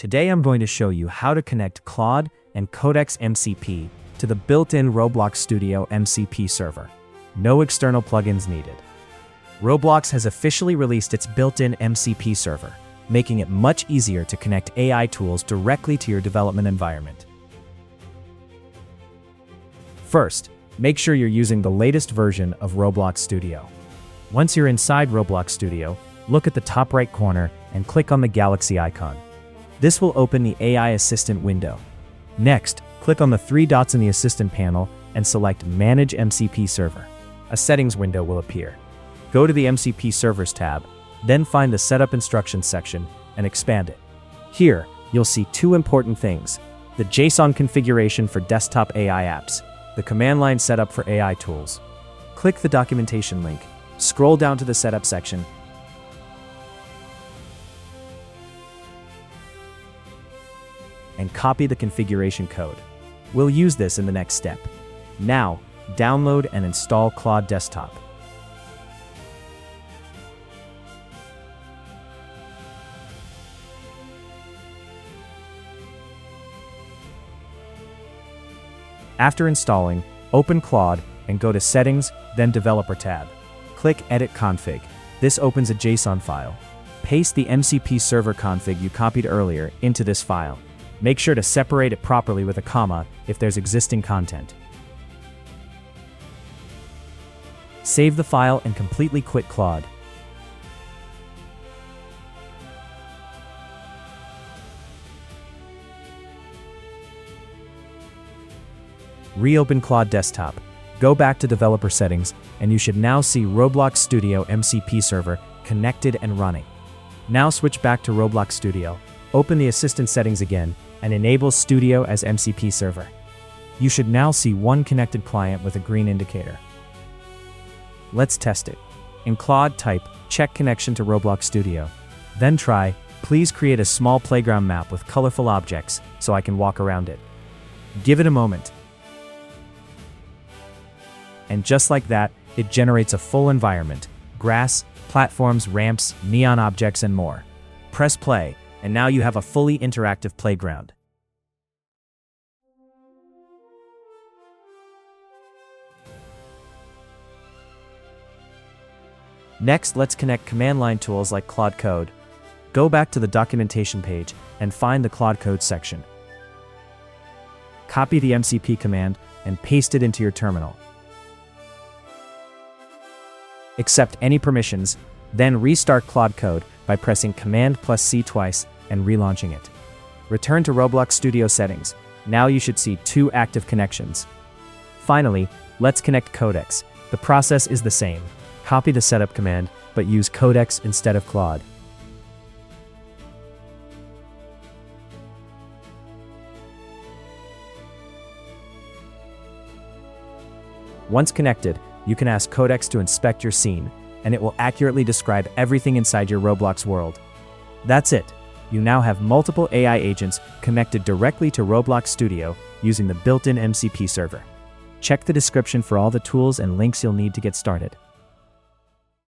Today I'm going to show you how to connect Claude and Codex MCP to the built-in Roblox Studio MCP server. No external plugins needed. Roblox has officially released its built-in MCP server, making it much easier to connect AI tools directly to your development environment. First, make sure you're using the latest version of Roblox Studio. Once you're inside Roblox Studio, look at the top right corner and click on the galaxy icon. This will open the AI Assistant window. Next, click on the three dots in the Assistant panel and select Manage MCP Server. A settings window will appear. Go to the MCP Servers tab, then find the Setup Instructions section and expand it. Here, you'll see two important things: the JSON configuration for desktop AI apps, the command line setup for AI tools. Click the documentation link, scroll down to the Setup section, and copy the configuration code. We'll use this in the next step. Now, download and install Claude Desktop. After installing, open Claude and go to Settings, then Developer tab. Click Edit Config. This opens a JSON file. Paste the MCP server config you copied earlier into this file. Make sure to separate it properly with a comma if there's existing content. Save the file and completely quit Claude. Reopen Claude Desktop. Go back to Developer Settings, and you should now see Roblox Studio MCP Server connected and running. Now switch back to Roblox Studio, open the Assistant settings again, and enable Studio as MCP Server. You should now see one connected client with a green indicator. Let's test it. In Claude, type check connection to Roblox Studio. Then try, please create a small playground map with colorful objects so I can walk around it. Give it a moment. And just like that, it generates a full environment: grass, platforms, ramps, neon objects, and more. Press play, and now you have a fully interactive playground. Next, let's connect command line tools like Claude Code. Go back to the documentation page and find the Claude Code section. Copy the MCP command and paste it into your terminal. Accept any permissions, then restart Claude Code by pressing Command+C twice and relaunching it. Return to Roblox Studio settings. Now you should see two active connections. Finally, let's connect Codex. The process is the same. Copy the setup command, but use Codex instead of Claude. Once connected, you can ask Codex to inspect your scene, and it will accurately describe everything inside your Roblox world. That's it. You now have multiple AI agents connected directly to Roblox Studio using the built-in MCP server. Check the description for all the tools and links you'll need to get started.